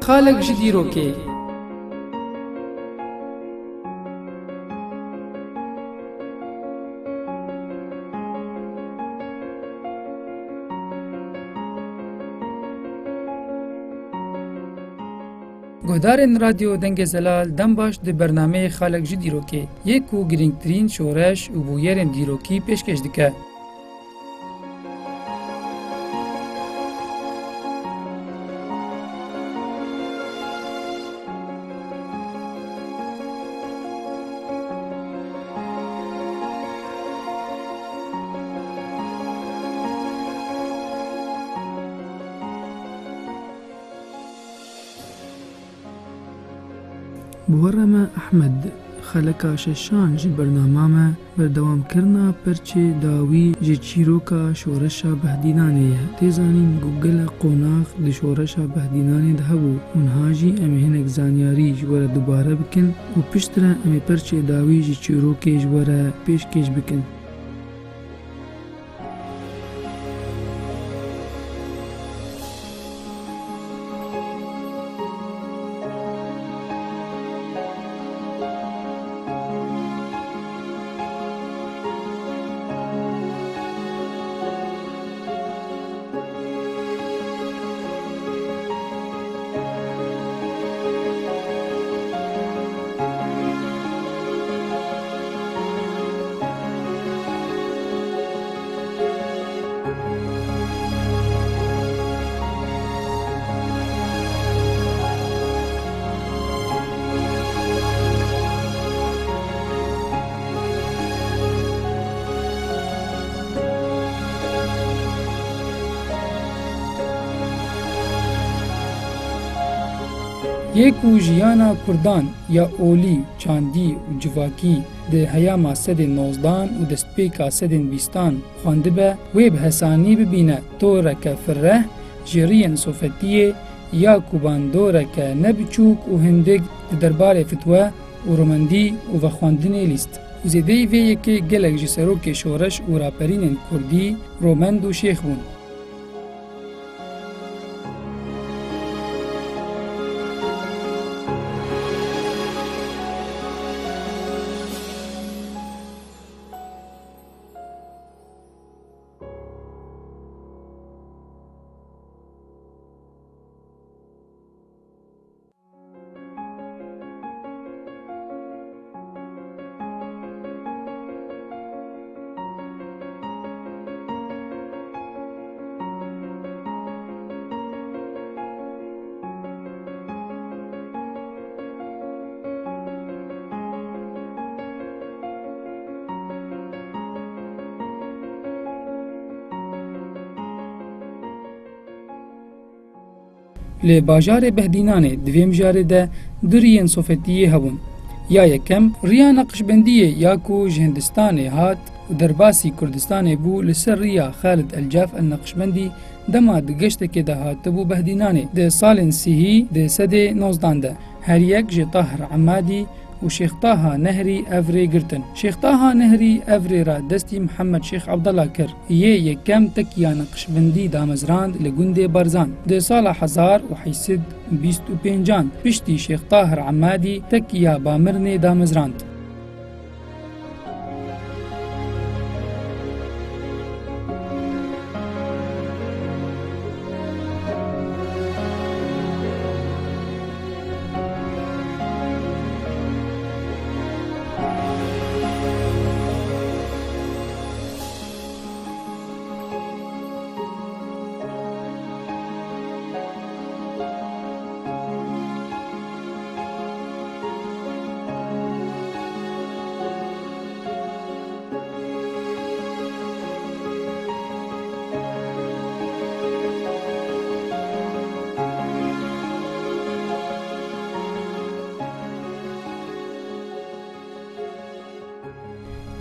خالق ji dîrokê. Guhdarên radyo Dengê Zelal dem baş di bernameyê Xalek ji dîrokê yê ku girîngtirîn şoreş û bûyerên dîrokî pêşkêş dike. بوەڕەمە ئەحمەد خەلەکا شەشان ji bernama me berdewamkirina perçê dawî ji çîroka şoreşa behdînanê ye. Tê zanîn ku gelek qonax di şoreşa behdînanê de hebû. Hûnha jî em ê hinek zanyarî ji we re dubare bikin û pişt re em ê perçê dawî ji çîrokê ji we re pêşkêş bikin. Yê ku jiyana Kurdan ya olî, çandî û civakî di heyama sedên nozdan û destpêka sedên bîstan xwendibe, wê bi hesanî bibîne toreke firreh ji riyên Sofetiyê ya ku bandoreke nebiçûk û hindik di derbarê fitwe û romendî û vexwendinê lîst. Û zêdeyî vê yekê gelek ji serokê şoreş û raperînên Kurdî, romend û şêx bûn. Li bajarê Behdînanê di vê mijarê de du riyên Sofetiyê hebûn. Ya yekem riya Naqşbendiyê ya ku ji Hindistanê hat û derbasî Kurdistanê bû li ser riya Xalid Elcaf el-Naqşbendî dema di geştekê de hatibû Behdînanê di salên sihî di sedê nozdan de. Her yek ji Tahir Emadî û Şêx Taha Nehrî ev rê girtin. Şêx Taha Nehrî ev rê ra destî Mihemed Şêx Ebdela kir. Yê yekem tekiya Naqşbendî damezrand li gundê Barzan. Di sala 1825 piştî Şêx Tahir Emadî tekiya Bamirnê damezrand.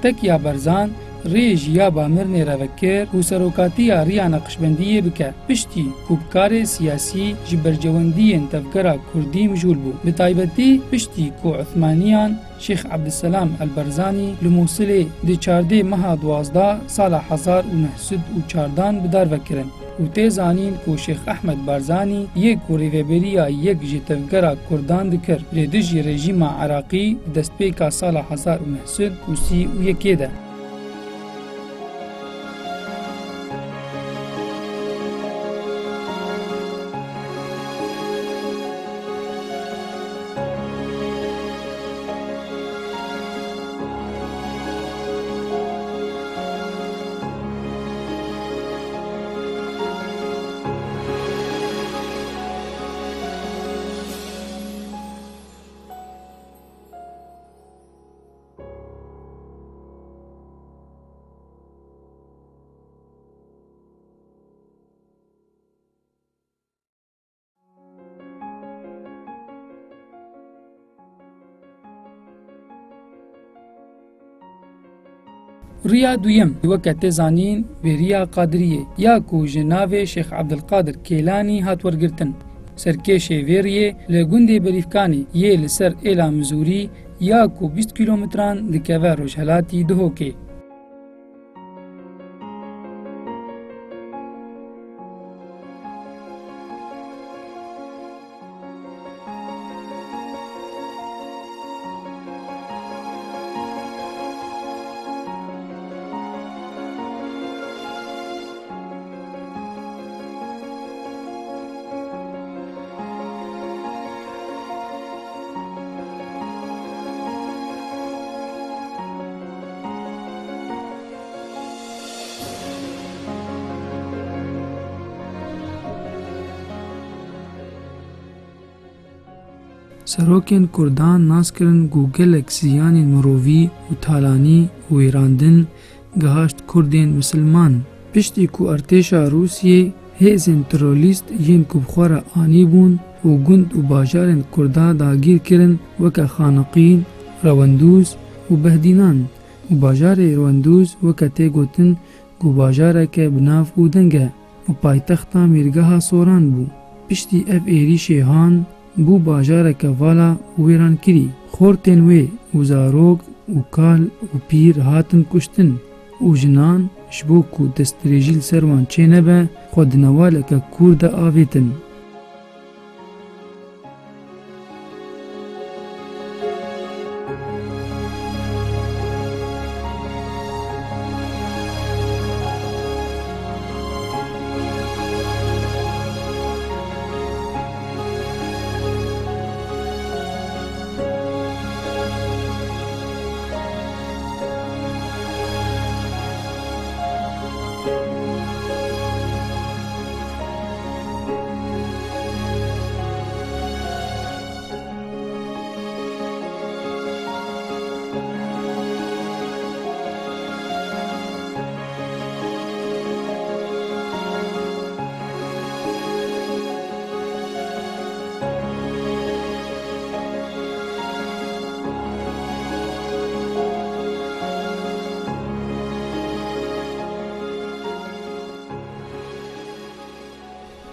Tekiya Barzan rê jiya Bamirnê re vekir û serokatiya riya Naqşbendiyê bike. Piştî kûbkarê siyasî ji bercewendiyên tevgera Kurdî mijûl bû. Bi taybetî piştî ku Uthmaniyan Şêx Ebdîselam el-Barzanî li Musilê di 14 meha 12 sala 1914 bi dar vekirin. و تیزانین کو شیخ احمد بارزانی یک ریوبریا یک جتفگرا کردان دکر ریدجی رژیم عراقی دست پیکا سال 1931 ده. ریا دویم وکه تیزانین و ریا قادریه یا کو جناو شیخ عبدالقادر کیلانی هات ورگرتن. سرکش ویریه لگوند بریفکانی یه لسر ایلا مزوری یا کو 20 کیلومتران دکوه روشهلاتی دهوکه. سروکین کردان ناس کرن گوگل اکسیانی مروی و تالانی و ایراندن گهاشت کردین مسلمان. پشتی کو ارتشا روسیه هیزن تروریست ین کو بخورا آنی بون و گند و باجارن کردا داگیر کرن وکا خانقین، رواندوز و بهدینان و باجار رواندوز وکا تیگوتن گو باجاره که بناف و دنگه و پایتختا میرگاها سوران بو. پشتی اف ایری شیهان بو باجاره که والا ویران کری. خورتن وی و زاروگ و کال و پیر هاتن کشتن و جنان شبو کو دستریجیل سروان چه نبه خود نواله که کورد آویتن.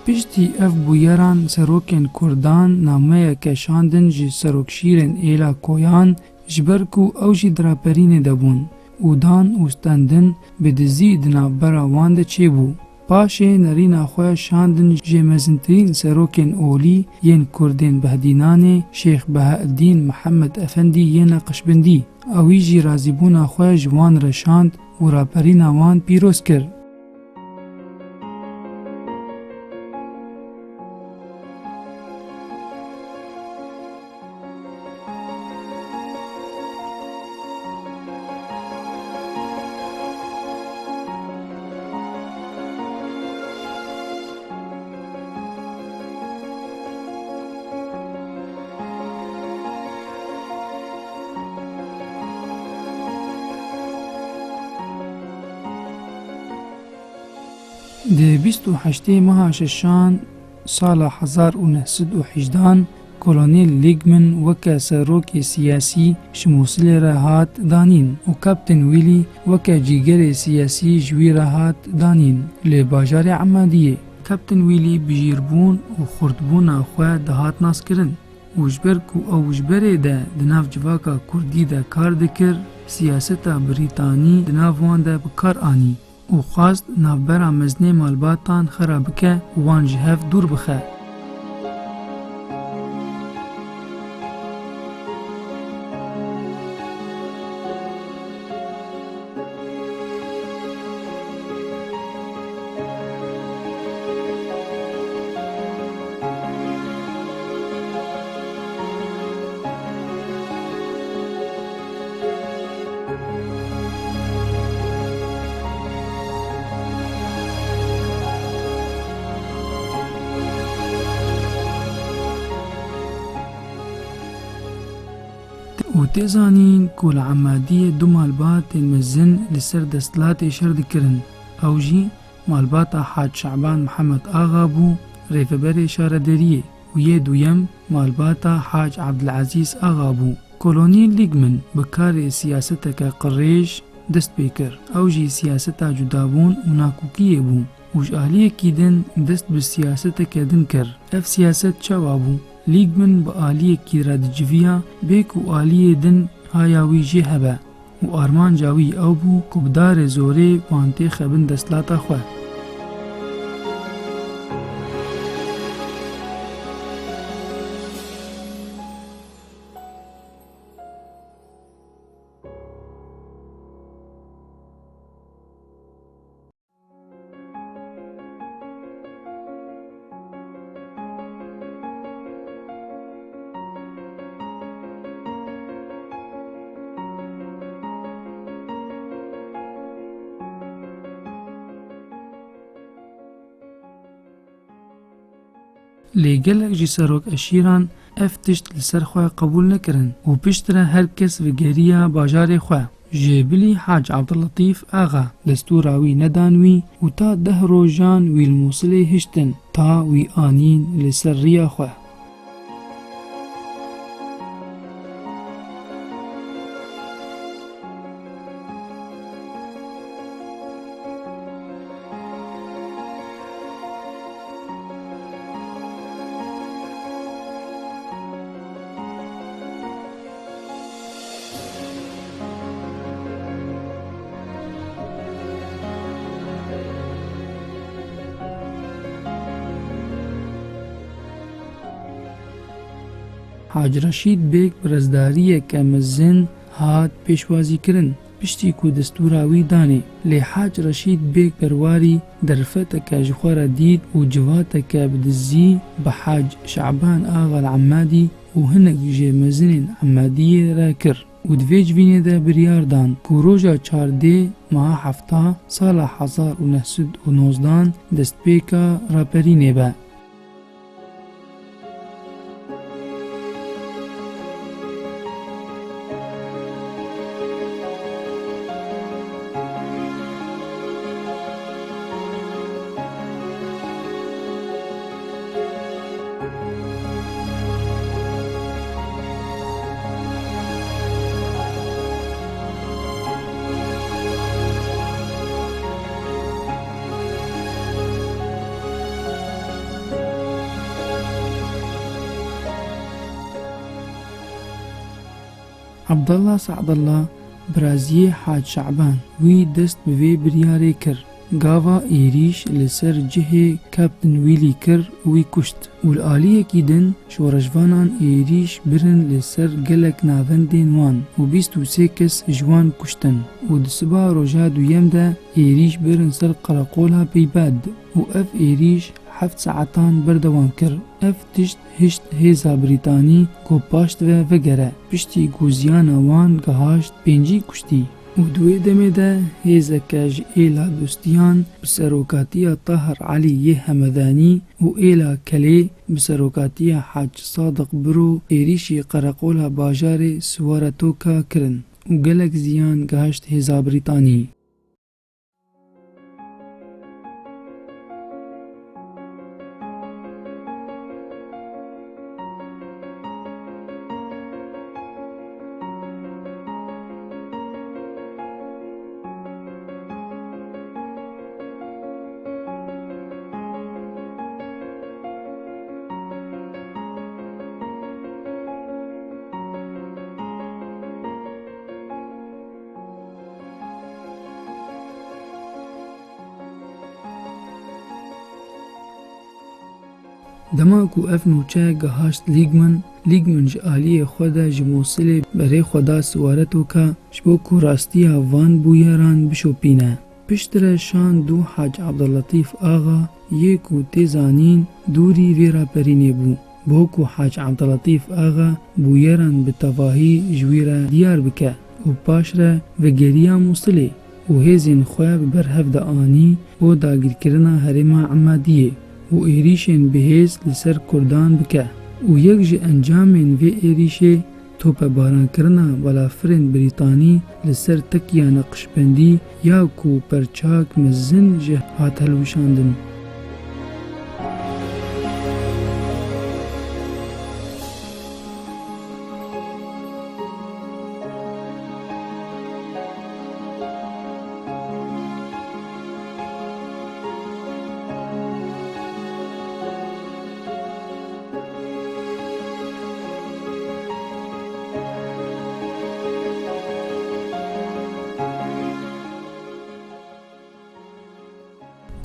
پشتی اف بویران سروکن کردان نامه کشاندن جی سروکشیرن ایلا کویان جبرکو او جی دراپرین دبون او دان اوستندن بدزی دنابرا واند چه بو. پاشه نرین خواه شاندن جی مزنترین سروکن اولی ین کردین بهدینان شیخ بهاءالدین محمد افندی ین قشبندی اوی جی رازیبون خواه جوان رشاند و راپرین وان پیروز کرد. ده 28 ماه ششان سال 1918 کلونیل لیگمن وکا سروک سیاسی شموسل را هات دانین و کپتن ویلی وکا جیگر سیاسی جوی را هات دانین لباجار عمادیه. کپتن ویلی بجیربون و خردبون آخواه دهات ناس کرن و جبر کو او جبره ده دناف جواکا کردی ده کار دکر سیاستا بریتانی دناف وان ده بکار آنی و خواست نافبرا مزنê malbatan xera bike û wan ji hev dûr bixe. و تێزانین ku li Emadiyê du malbatên mezin li ser desthilatê şer dikirin. Ew jî malbata Hac Şeعبان Mihemed Axa bû rêveberê şaredariyê û yê duyem malbata Hac Abdilezîz Axa bû. Kolonî Ligmin bi karê siyaseteke qirêj dest pê kir. Ew jî siyaseta cudabûn û nakokiyê bû û ji aliyekî din dest bi siyaseteke din kir. Ev siyaset çawa bû? Ligmin bi aliyekî re diciviya bê ku aliyê din haya wî jê hebe û armanca wî ew bû ku bi darê zorê wan tê xebin desthilata xwe. Lê gelek jî serok eşîran ev tişt li ser xwe qebûl nekirin û pişt re her kes vigeriya bajarê xwe. Jêbilî Hac Abdilletîf Axa destûra wî nedan wî û ta 10 rojan wî li Mosilê hiştin ta wî anîn li ser rêya xwe. Hac Reşîd Bêg bi rezdariyeke mezin hat pêşwazîkirin piştî ku destûra wî danê. Lê Hac Reşîd Bêg perwarî derfeteke ji xwe re dît û civateke bidizî bi Hac Şeعبان Axa li Emadî û hinek jê mezinên Emadiyê re kir û divê civînê de biryar dan ku roja çardê meha hefta sala 1919 destpêka raperînê be. Abdallah Saadallah Biraziyê Hac Şeعبان wî dest bi vê biryarê kir. Gava êrîş li ser cihê Kaptin Wîlî kir û wî kuşt û li aliyekî din şoreşvanan êrîş birin li ser gelek navendên wan û 23 kes ji wan kuştin û di siba roja duyem de êrîş birin ser qeleqola Peybad û ev êrîş 7 saetan berdewam kir. Ev tişt hişt hêza Brîtanî ku paş dibe vegere piştî ku ziyana wan gehaşt 5 kuştî û di wê demê de hêzeke ji êla dostiyan bi serokatiya Tahir Elî Hemedanî û êla Kelê bi serokatiya Hac Sadiq Biro êrîşê qereqola bajarê Siwaratoka kirin û gelek ziyan gehaşt hêza Brîtanî. دما کو اف نوچه گهاشت لیگمن جعالی خود جموصل بره خدا سوارتو که شبو کو راستی وان بویران بشوپینه. پشتر شان دو حاج عبداللطیف آغا یکو تیزانین دوری ویرا پرینه بو. بو کو حاج عبداللطیف آغا بویران بتواهی جویره دیار بکه و پاشره و گریا موصله و هزین خواه برهف دا آنی و داگیر کرنا هرما عمادیه و ایریشن بهز لسر کردان بکه و یک جه انجامن و ایریشه توپ باران کرنا ولا فرن بریتانی لسر تکیا نقشبندی یا کو پرچاک مزن جه هات هلوشاندن.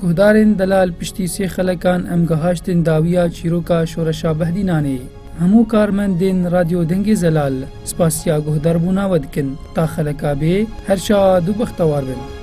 گهدارین دلال پشتی سی خلکان ام گهاشتن داویا چیروکا شورشا بهدینانه. همو کارمندین رادیو دنگ زلال سپاسیا گهدار بونا ودکن تا خلکا به هر شاد و بختوار بن.